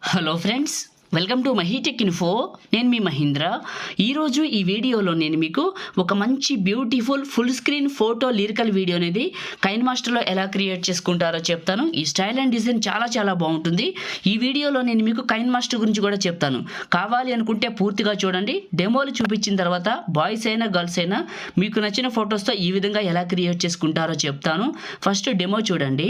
Hello friends, welcome to MahiTech info. నేను మీ మహీంద్ర. ఈరోజు ఈ వీడియోలో నేను మీకు ఒక మంచి beautiful full screen photo lyrical video అనేది కైన్ మాస్టర్లో ఎలా క్రియేట్ చేసుకుంటారో చెప్తాను. ఈ స్టైల్ అండ్ డిజైన్ చాలా బాగుంటుంది. ఈ వీడియోలో నేను మీకు కైన్ మాస్టర్ గురించి కూడా చెప్తాను. కావాలి అనుకుంటే పూర్తిగా చూడండి. డెమోలు చూపించిన తర్వాత బాయ్స్ అయినా గర్ల్స్ అయినా మీకు నచ్చిన ఫొటోస్తో ఈ విధంగా ఎలా క్రియేట్ చేసుకుంటారో చెప్తాను. ఫస్ట్ డెమో చూడండి.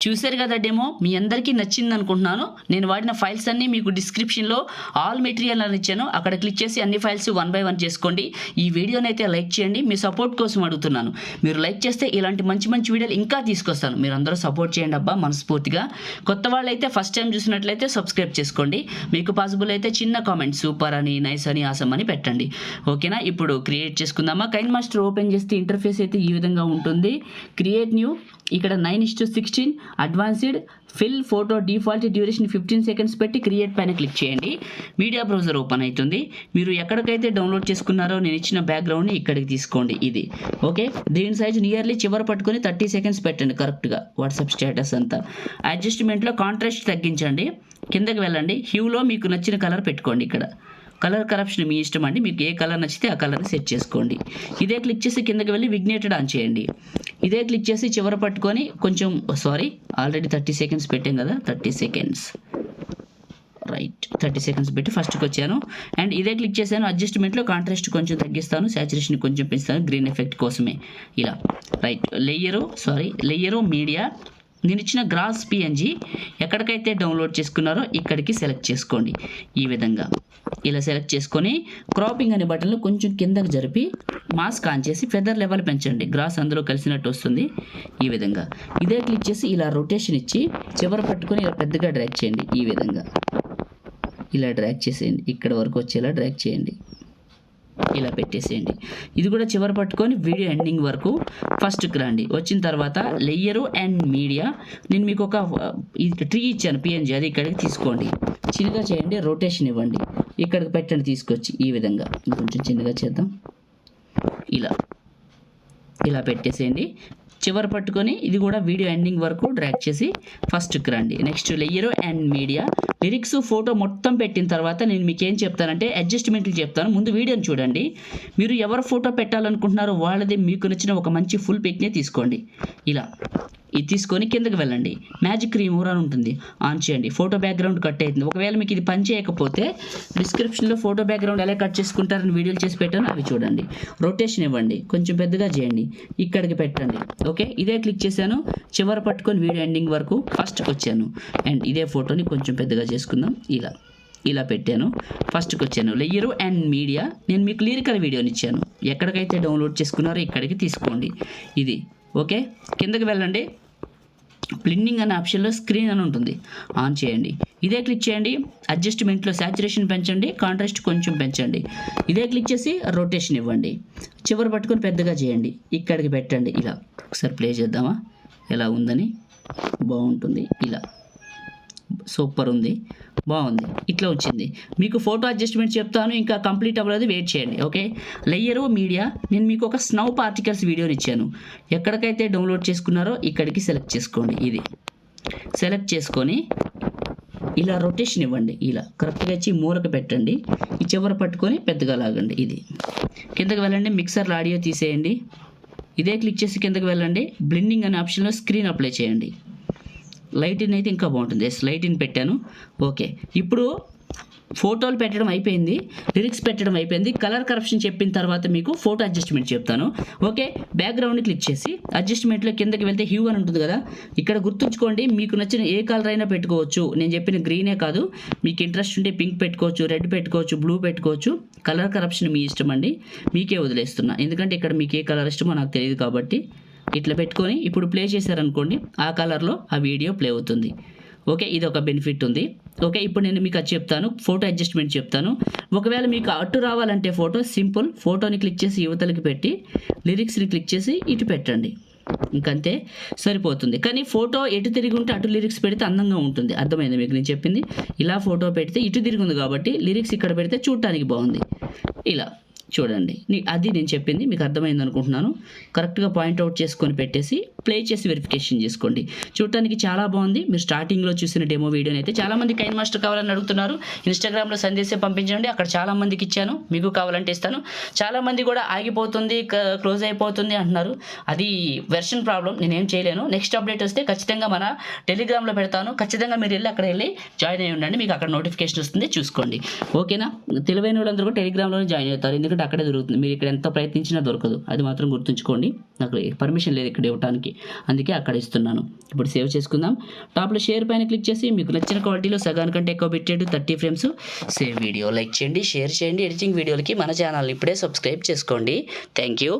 చూశారు కదా డెమో, మీ అందరికీ నచ్చింది అనుకుంటున్నాను. నేను వాడిన ఫైల్స్ అన్నీ మీకు డిస్క్రిప్షన్లో ఆల్ మెటీరియల్ అని ఇచ్చాను. అక్కడ క్లిక్ చేసి అన్ని ఫైల్స్ 1 by 1 చేసుకోండి. ఈ వీడియోని అయితే లైక్ చేయండి. మీ సపోర్ట్ కోసం అడుగుతున్నాను. మీరు లైక్ చేస్తే ఇలాంటి మంచి వీడియోలు ఇంకా తీసుకొస్తాను. మీరు అందరూ సపోర్ట్ చేయండి అబ్బా, మనస్ఫూర్తిగా. కొత్త వాళ్ళైతే ఫస్ట్ టైం చూసినట్లయితే సబ్స్క్రైబ్ చేసుకోండి. మీకు పాసిబుల్ అయితే చిన్న కామెంట్ సూపర్ అని, నైస్ అని, ఆసమ్ అని పెట్టండి. ఓకేనా? ఇప్పుడు క్రియేట్ చేసుకుందామా. కైన్ మాస్టర్ ఓపెన్ చేస్తే ఇంటర్ఫేస్ అయితే ఈ విధంగా ఉంటుంది. క్రియేట్ న్యూ, ఇక్కడ 9:16 advanced, fill photo default duration 15 seconds పెట్టి క్రియేట్ పైన క్లిక్ చేయండి. మీడియా బ్రౌజర్ ఓపెన్ అవుతుంది. మీరు ఎక్కడికైతే డౌన్లోడ్ చేసుకున్నారో నేను ఇచ్చిన బ్యాక్గ్రౌండ్ని ఇక్కడికి తీసుకోండి. ఇది ఓకే. దీని సైజ్ నియర్లీ చివరి పట్టుకొని 30 seconds పెట్టండి కరెక్ట్గా. వాట్సాప్ స్టేటస్ అంతా అడ్జస్ట్మెంట్లో కాంట్రాస్ట్ తగ్గించండి. కిందకి వెళ్ళండి. హ్యూలో మీకు నచ్చిన కలర్ పెట్టుకోండి. ఇక్కడ కలర్ కరప్షన్ మీ ఇష్టం అండి. మీకు ఏ కలర్ నచ్చితే ఆ కలర్ని సెట్ చేసుకోండి. ఇదే క్లిక్ చేసి కిందకి వెళ్ళి విగ్నేటెడ్ ఆన్ చేయండి. ఇదే క్లిక్ చేసి చివర పట్టుకొని కొంచెం ఆల్రెడీ 30 seconds పెట్టాం కదా, 30 seconds రైట్. 30 seconds పెట్టి ఫస్ట్కి వచ్చాను. అండ్ ఇదే క్లిక్ చేశాను. అడ్జస్ట్మెంట్లో కాంట్రాస్ట్ కొంచెం తగ్గిస్తాను, సాచురేషన్ కొంచెం పెంచుతాను గ్రీన్ ఎఫెక్ట్ కోసమే. ఇలా రైట్. లేయరు మీడియా, నేను ఇచ్చిన గ్రాస్ పిఎన్జీ ఎక్కడికైతే డౌన్లోడ్ చేసుకున్నారో ఇక్కడికి సెలెక్ట్ చేసుకోండి. ఈ విధంగా ఇలా సెలెక్ట్ చేసుకొని క్రాపింగ్ అనే బటన్లో కొంచెం కిందకి జరిపి మాస్క్ ఆన్ చేసి ఫెదర్ లెవెల్ పెంచండి. గ్రాస్ అందులో కలిసినట్టు వస్తుంది. ఈ విధంగా ఇదే క్లిక్ చేసి ఇలా రొటేషన్ ఇచ్చి చివర పట్టుకొని ఇలా పెద్దగా డ్రాగ్ చేయండి. ఈ విధంగా ఇలా డ్రాగ్ చేసేయండి. ఇక్కడ వరకు వచ్చేలా డ్రాగ్ చేయండి. ఇలా పెట్టేసేయండి. ఇది కూడా చివరి పట్టుకొని వీడియో ఎండింగ్ వరకు ఫస్ట్కి రండి. వచ్చిన తర్వాత లేయరు అండ్ మీడియా, నేను మీకు ఒక ట్రీ ఇచ్చాను పిఎన్జీ, అది ఇక్కడికి తీసుకోండి. చిన్నగా చేయండి, రొటేషన్ ఇవ్వండి. ఇక్కడికి పెట్టండి తీసుకొచ్చి. ఈ విధంగా కొంచెం చిన్నగా చేద్దాం. ఇలా పెట్టేసేయండి. చివరి పట్టుకొని ఇది కూడా వీడియో ఎండింగ్ వరకు డ్రాగ్ చేసి ఫస్ట్కి రండి. Next layer and media, lyrics photo మొత్తం పెట్టిన తర్వాత నేను మీకు ఏం చెప్తానంటే అడ్జస్ట్మెంట్లు చెప్తాను. ముందు వీడియోని చూడండి. మీరు ఎవరు ఫోటో పెట్టాలనుకుంటున్నారో వాళ్ళది మీకు నచ్చిన ఒక మంచి ఫుల్ పిక్నే తీసుకోండి. ఇలా ఇది తీసుకొని కిందకి వెళ్ళండి. మ్యాజిక్ రిమూవర్ అని ఉంటుంది, ఆన్ చేయండి. ఫోటో బ్యాక్గ్రౌండ్ కట్ అవుతుంది. ఒకవేళ మీకు ఇది పని చేయకపోతే డిస్క్రిప్షన్లో ఫోటో బ్యాక్గ్రౌండ్ ఎలా కట్ చేసుకుంటారని వీడియోలు చేసి పెట్టాను, అవి చూడండి. రొటేషన్ ఇవ్వండి, కొంచెం పెద్దగా చేయండి, ఇక్కడికి పెట్టండి. ఓకే. ఇదే క్లిక్ చేశాను. చివరి పట్టుకొని వీడియో ఎండింగ్ వరకు ఫస్ట్కి వచ్చాను. అండ్ ఇదే ఫోటోని కొంచెం పెద్దగా చేసుకుందాం. ఇలా పెట్టాను. ఫస్ట్కి వచ్చాను. లేయరు అండ్ మీడియా, నేను మీకు లిరికల్ వీడియోని ఇచ్చాను. ఎక్కడికైతే డౌన్లోడ్ చేసుకున్నారో ఇక్కడికి తీసుకోండి. ఇది ఓకే. కిందకి వెళ్ళండి. బ్లెండింగ్ అనే ఆప్షన్లో స్క్రీన్ అని ఉంటుంది, ఆన్ చేయండి. ఇదే క్లిక్ చేయండి. అడ్జస్ట్మెంట్లో సాచురేషన్ పెంచండి, కాంట్రాస్ట్ కొంచెం పెంచండి. ఇదే క్లిక్ చేసి రొటేషన్ ఇవ్వండి. చివరి పట్టుకొని పెద్దగా చేయండి, ఇక్కడికి పెట్టండి. ఇలా ఒకసారి ప్లే చేద్దామా ఎలా ఉందని. బాగుంటుంది. ఇలా సూపర్ ఉంది, బాగుంది. ఇట్లా వచ్చింది. మీకు ఫోటో అడ్జస్ట్మెంట్ చెప్తాను, ఇంకా కంప్లీట్ అవ్వలేదు, వెయిట్ చేయండి. ఓకే. లేయరు మీడియా, నేను మీకు ఒక స్నో పార్టికల్స్ వీడియోని ఇచ్చాను. ఎక్కడికైతే డౌన్లోడ్ చేసుకున్నారో ఇక్కడికి సెలెక్ట్ చేసుకోండి. ఇది సెలెక్ట్ చేసుకొని ఇలా రొటేషన్ ఇవ్వండి. ఇలా కరెక్ట్గా ఇచ్చి మూలకు పెట్టండి. ఈ చివర పట్టుకొని పెద్దగా లాగండి. ఇది కిందకి వెళ్ళండి. మిక్సర్లో ఆడియో తీసేయండి. ఇదే క్లిక్ చేసి కిందకి వెళ్ళండి. బ్లెండింగ్ అనే ఆప్షన్లో స్క్రీన్ అప్లై చేయండి. లైటిన్ అయితే ఇంకా బాగుంటుంది. లైటిన్ పెట్టాను. ఓకే. ఇప్పుడు ఫోటోలు పెట్టడం అయిపోయింది, లిరిక్స్ పెట్టడం అయిపోయింది. కలర్ కరప్షన్ చెప్పిన తర్వాత మీకు ఫోటో అడ్జస్ట్మెంట్ చెప్తాను. ఓకే. బ్యాక్గ్రౌండ్ని క్లిక్ చేసి అడ్జస్ట్మెంట్లో కిందకి వెళ్తే హ్యూ అని ఉంటుంది కదా, ఇక్కడ గుర్తుంచుకోండి. మీకు నచ్చిన ఏ కలర్ అయినా పెట్టుకోవచ్చు. నేను చెప్పిన గ్రీనే కాదు, మీకు ఇంట్రెస్ట్ ఉంటే పింక్ పెట్టుకోవచ్చు, రెడ్ పెట్టుకోవచ్చు, బ్లూ పెట్టుకోవచ్చు. కలర్ కరప్షన్ మీ ఇష్టం అండి, మీకే వదిలేస్తున్నా. ఎందుకంటే ఇక్కడ మీకు ఏ కలర్ ఇష్టమో నాకు తెలియదు కాబట్టి. ఇట్లా పెట్టుకొని ఇప్పుడు ప్లే చేశారనుకోండి, ఆ కలర్లో ఆ వీడియో ప్లే అవుతుంది. ఓకే. ఇది ఒక బెనిఫిట్ ఉంది. ఓకే. ఇప్పుడు నేను మీకు అది చెప్తాను, ఫోటో అడ్జస్ట్మెంట్ చెప్తాను. ఒకవేళ మీకు అటు రావాలంటే ఫోటో సింపుల్, ఫోటోని క్లిక్ చేసి యువతలకి పెట్టి లిరిక్స్ని క్లిక్ చేసి ఇటు పెట్టండి. ఇంకంతే, సరిపోతుంది. కానీ ఫోటో ఎటు తిరిగి ఉంటే అటు లిరిక్స్ పెడితే అందంగా ఉంటుంది. అర్థమైంది మీకు నేను చెప్పింది? ఇలా ఫోటో పెడితే ఇటు తిరిగి ఉంది కాబట్టి లిరిక్స్ ఇక్కడ పెడితే చూడటానికి బాగుంది. ఇలా చూడండి అది నేను చెప్పింది మీకు అర్థమైంది అనుకుంటున్నాను. కరెక్ట్గా పాయింట్అవుట్ చేసుకొని పెట్టేసి ప్లే చేసి వెరిఫికేషన్ చేసుకోండి. చూడటానికి చాలా బాగుంది. మీరు స్టార్టింగ్లో చూసిన డెమో వీడియోని అయితే చాలామంది కైన్ మాస్టర్ కావాలని అడుగుతున్నారు. ఇన్స్టాగ్రామ్లో సందేశం పంపించండి, అక్కడ చాలామందికి ఇచ్చాను. మీకు కావాలంటే ఇస్తాను. చాలామంది కూడా ఆగిపోతుంది, క్లోజ్ అయిపోతుంది అంటున్నారు. అది వెర్షన్ ప్రాబ్లం, నేనేం చేయలేను. నెక్స్ట్ అప్డేట్ వస్తే ఖచ్చితంగా మన టెలిగ్రామ్లో పెడతాను. ఖచ్చితంగా మీరు వెళ్ళి అక్కడ వెళ్ళి జాయిన్ అయ్యి ఉండండి, మీకు అక్కడ నోటిఫికేషన్ వస్తుంది, చూసుకోండి. ఓకేనా? తెలివైన వాళ్ళందరూ కూడా టెలిగ్రామ్లోనే జాయిన్ అవుతారు, ఎందుకంటే అక్కడే దొరుకుతుంది. మీరు ఇక్కడ ఎంత ప్రయత్నించినా దొరకదు, అది మాత్రం గుర్తుంచుకోండి. నాకు పర్మిషన్ లేదు ఇక్కడ ఇవ్వడానికి, అందుకే అక్కడ ఇస్తున్నాను. ఇప్పుడు సేవ్ చేసుకుందాం. టాప్లో షేర్ పైన క్లిక్ చేసి మీకు నచ్చిన క్వాలిటీలో సగానికంటే ఎక్కువ పెట్టేట్టు 30 ఫ్రేమ్స్ సేవ్ వీడియో లైక్ చేయండి, షేర్ చేయండి. ఎడిటింగ్ వీడియోలకి మన ఛానల్ని ఇప్పుడే సబ్స్క్రైబ్ చేసుకోండి. Thank you.